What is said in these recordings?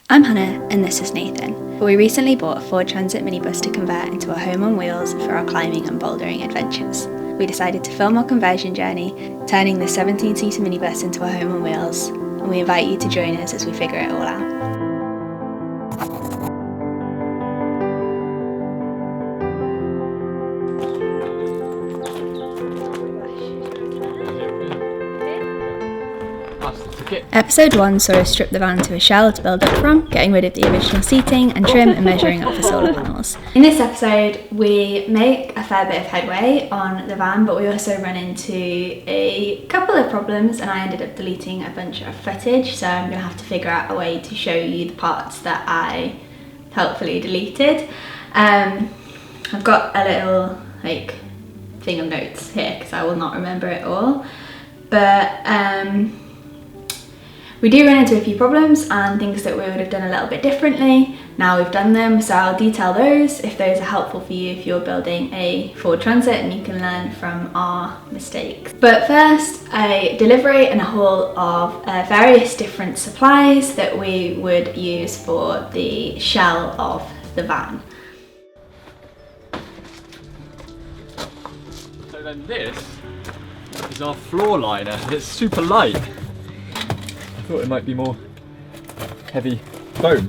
I'm Hannah and this is Nathan. We recently bought a Ford Transit minibus to convert into a home on wheels for our climbing and bouldering adventures. We decided to film our conversion journey, turning the 17-seater minibus into a home on wheels, and we invite you to join us as we figure it all out. Episode 1 saw us strip the van to a shell to build up from, getting rid of the original seating and trim and measuring up for solar panels. In this episode we make a fair bit of headway on the van, but we also run into a couple of problems and I ended up deleting a bunch of footage, so I'm going to have to figure out a way to show you the parts that I helpfully deleted. I've got a little thing of notes here because I will not remember it all, but we do run into a few problems and things that we would have done a little bit differently. Now we've done them, so I'll detail those if those are helpful for you if you're building a Ford Transit and you can learn from our mistakes. But first, a delivery and a haul of various different supplies that we would use for the shell of the van. So then this is our floor liner. It's super light. I thought it might be more heavy foam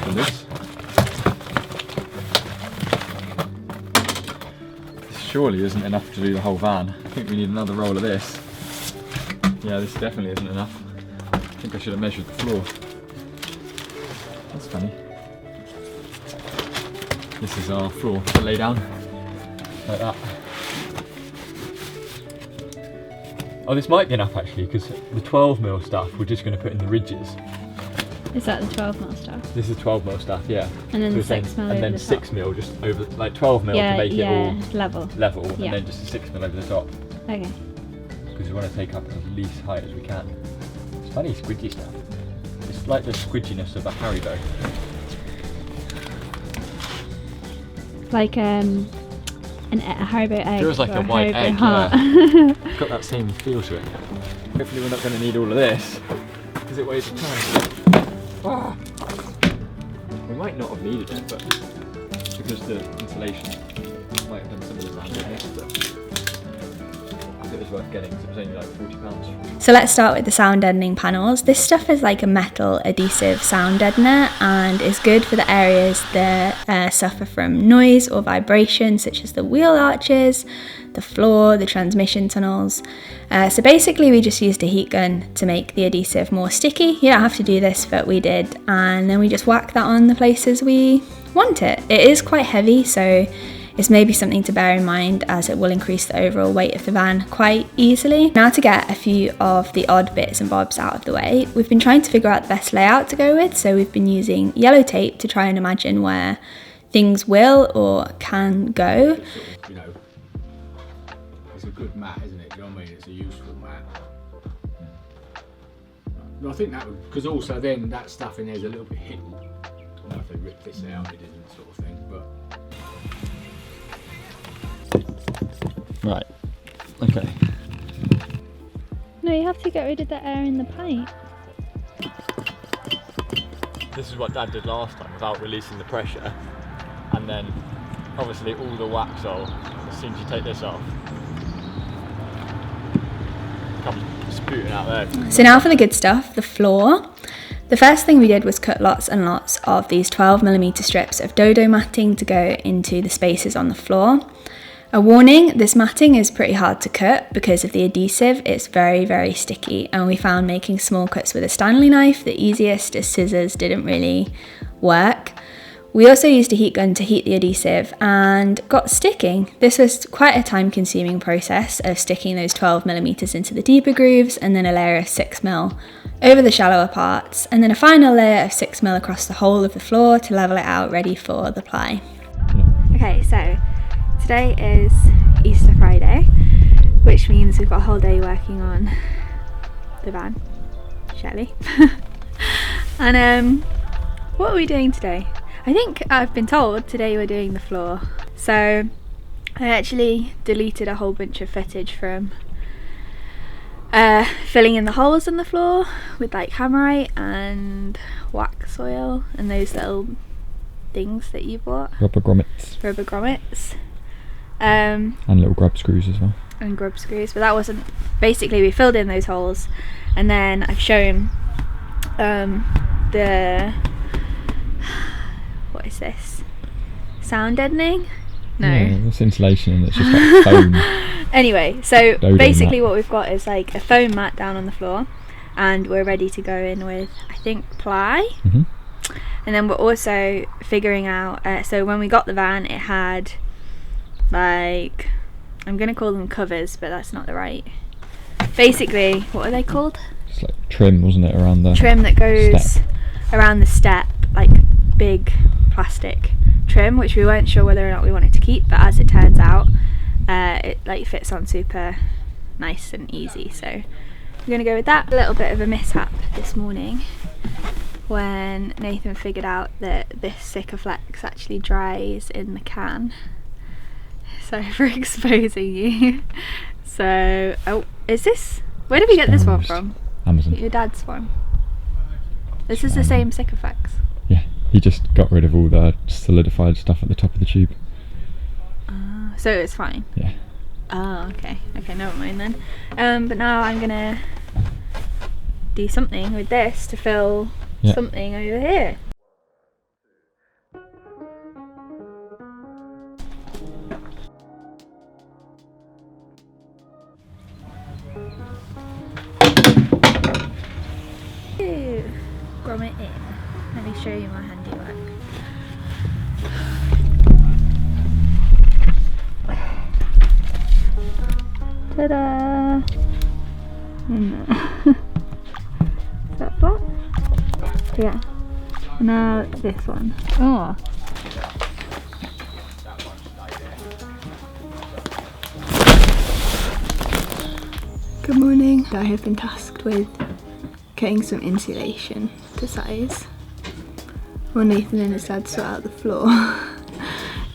than this. This surely isn't enough to do the whole van. I think we need another roll of this. Yeah, this definitely isn't enough. I think I should have measured the floor. That's funny. This is our floor to lay down, like that. Oh, this might be enough actually, because the 12mm stuff we're just going to put in the ridges. Is that the 12mm stuff? This is 12mm stuff, yeah. And then so the 6mm over and then the top. 6mm just over, like 12mm to make it all level, and then just a 6mm over the top. Okay. Because we want to take up as least height as we can. It's funny squidgy stuff. It's like the squidginess of a Haribo. Like a Haribo egg. Feels like or a white Haribo egg, heart. yeah. It's got that same feel to it. Hopefully we're not going to need all of this, because it weighs a ton. Ah. We might not have needed it, but because the insulation might have done some of the damage, but I think it was worth getting because it was only like £40. So let's start with the sound deadening panels. This stuff is like a metal adhesive sound deadener and is good for the areas that suffer from noise or vibration, such as the wheel arches, the floor, the transmission tunnels. So basically we just used a heat gun to make the adhesive more sticky. You don't have to do this, but we did, and then we just whack that on the places we want it. It is quite heavy, so it's maybe something to bear in mind as it will increase the overall weight of the van quite easily. Now to get a few of the odd bits and bobs out of the way, we've been trying to figure out the best layout to go with, so we've been using yellow tape to try and imagine where things will or can go. You know, it's a good mat, isn't it? Do you know what I mean? It's a useful mat. No, I think that would, because also then that stuff in there's a little bit hidden. I don't know if they ripped this out, it isn't sort of thing, but. Right, okay. No, you have to get rid of the air in the pipe. This is what Dad did last time without releasing the pressure, and then obviously all the wax oil, as soon as you take this off, comes spooting out there. So now for the good stuff, the floor. The first thing we did was cut lots and lots of these 12mm strips of dodo matting to go into the spaces on the floor. A warning, this matting is pretty hard to cut because of the adhesive. It's very, very sticky, and we found making small cuts with a Stanley knife the easiest, as scissors didn't really work. We also used a heat gun to heat the adhesive and got sticking. This was quite a time-consuming process of sticking those 12mm into the deeper grooves and then a layer of 6mm over the shallower parts, and then a final layer of 6mm across the whole of the floor to level it out ready for the ply. Okay, so today is Easter Friday, which means we've got a whole day working on the van, Shelley. And what are we doing today? I think I've been told today we're doing the floor. So I actually deleted a whole bunch of footage from filling in the holes in the floor with like hammerite and wax oil and those little things that you bought. Rubber grommets. Rubber grommets. And little grub screws as well. And grub screws, but that wasn't, basically we filled in those holes and then I've shown the, what is this? Sound deadening? No. Yeah, it's insulation and it's just like foam. Anyway, so Dodo basically mat. what we've got is like a foam mat down on the floor and we're ready to go in with, I think, ply. Mm-hmm. And then we're also figuring out, so when we got the van it had like, I'm going to call them covers, but that's not the right. Basically, what are they called? It's like trim, wasn't it, around the Trim that goes step. around the step, like big plastic trim, which we weren't sure whether or not we wanted to keep, but as it turns out, it like fits on super nice and easy. So we're going to go with that. A little bit of a mishap this morning when Nathan figured out that this Sikaflex actually dries in the can. So for exposing you. So, oh, is this? Where did we get this one from? Amazon. Your dad's one. This is the same Sikaflex. Yeah, he just got rid of all the solidified stuff at the top of the tube. So it's fine. Yeah. Oh, okay. Okay, never mind then. But now I'm gonna do something with this to fill something over here. Grommet in. Let me show you my handiwork. Ta-da! Is that flat? Yeah. Now it's this one. Oh. Good morning. I have been tasked with cutting some insulation to size while Nathan and his dad sort out the floor.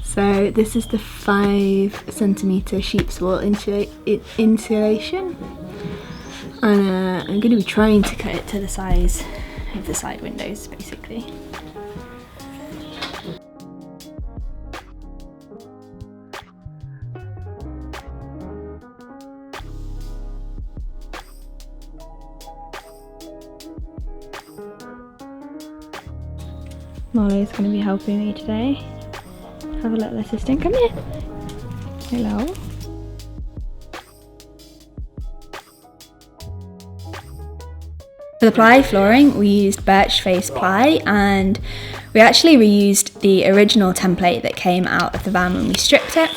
So this is the 5cm sheep's wool insulation, and I'm going to be trying to cut it to the size of the side windows basically. Molly's going to be helping me today. Have a little assistant. Come here. Hello. For the ply flooring, we used birch face ply, and we actually reused the original template that came out of the van when we stripped it.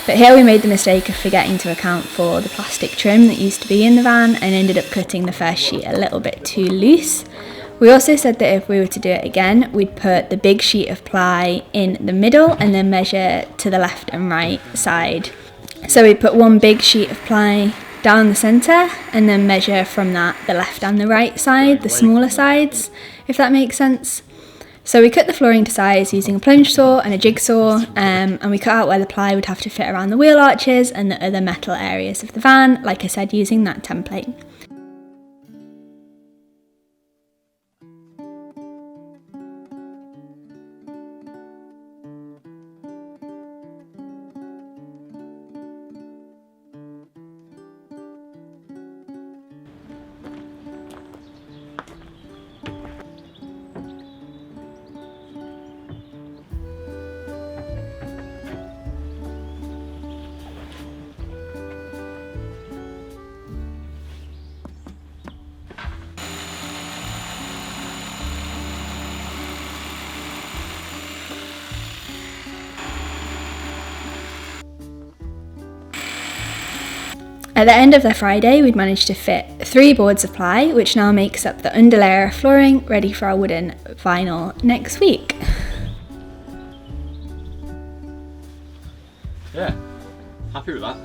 But here we made the mistake of forgetting to account for the plastic trim that used to be in the van and ended up cutting the first sheet a little bit too loose. We also said that if we were to do it again, we'd put the big sheet of ply in the middle and then measure to the left and right side. So we'd put one big sheet of ply down the centre and then measure from that the left and the right side, the smaller sides, if that makes sense. So we cut the flooring to size using a plunge saw and a jigsaw, and we cut out where the ply would have to fit around the wheel arches and the other metal areas of the van, like I said, using that template. At the end of the Friday, we'd managed to fit 3 boards of ply, which now makes up the underlayer of flooring, ready for our wooden vinyl next week. Yeah, happy with that.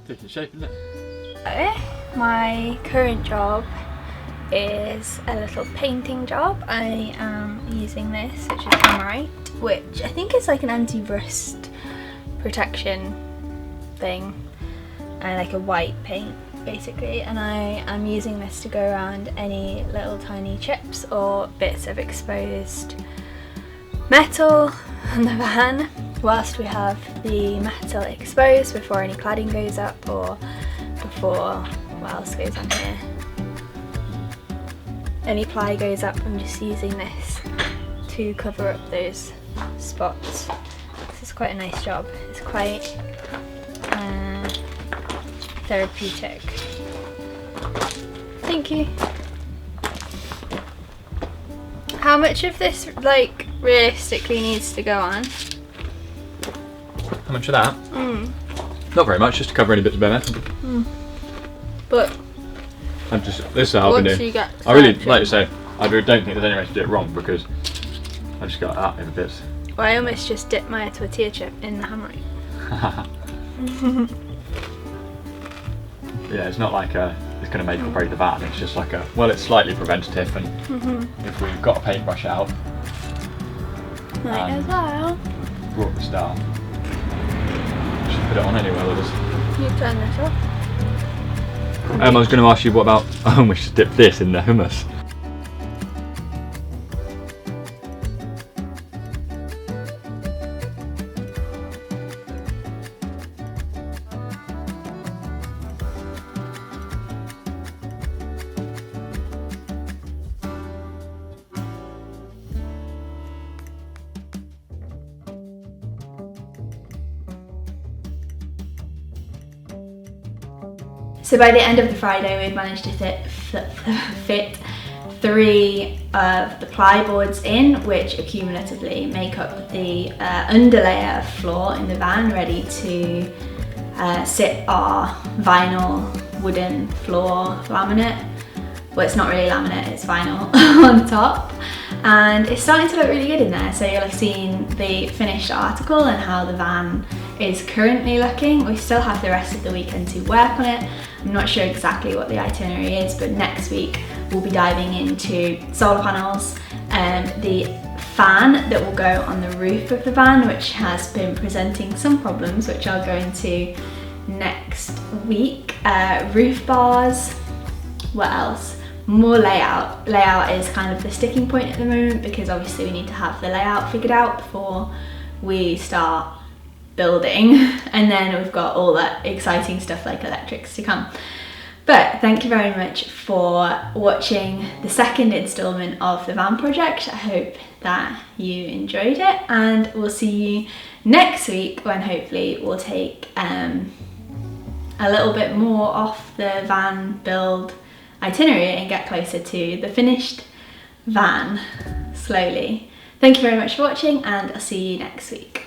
Taking shape, isn't it? My current job is a little painting job. I am using this, which is hammerite, which I think is like an anti-rust protection thing. like a white paint basically, and I am using this to go around any little tiny chips or bits of exposed metal on the van whilst we have the metal exposed before any cladding goes up or before what else goes on here. Any ply goes up. I'm just using this to cover up those spots. This is quite a nice job. It's quite therapeutic. Thank you. How much of this like realistically needs to go on? How much of that? Not very much, just to cover any bits of bare metal. But I'm just, this is how I've been once doing. you get I really, started- like you say, I don't think there's any way to do it wrong because I just got that in bits. Well, I almost just dipped my tortilla chip in the hammering. Yeah, it's not like it's going to make or break the van, it's just like well, it's slightly preventative, and if we've got a paintbrush out, Might as well. brought the start, just put it on anywhere with us. You turn this off. I was going to ask you what about, we should dip this in the hummus. So by the end of the Friday, we'd managed to fit 3 of the ply boards in, which accumulatively make up the underlayer of floor in the van, ready to sit our vinyl wooden floor laminate. Well, it's not really laminate, it's vinyl on top. And it's starting to look really good in there. So you'll have seen the finished article and how the van is currently looking. We still have the rest of the weekend to work on it. I'm not sure exactly what the itinerary is, but next week we'll be diving into solar panels, the fan that will go on the roof of the van, which has been presenting some problems, which I'll go into next week, roof bars, what else? More layout. Layout is kind of the sticking point at the moment because obviously we need to have the layout figured out before we start building, and then we've got all that exciting stuff like electrics to come. But thank you very much for watching the second installment of the van project. I hope that you enjoyed it, and we'll see you next week when hopefully we'll take a little bit more off the van build itinerary and get closer to the finished van slowly. Thank you very much for watching, and I'll see you next week.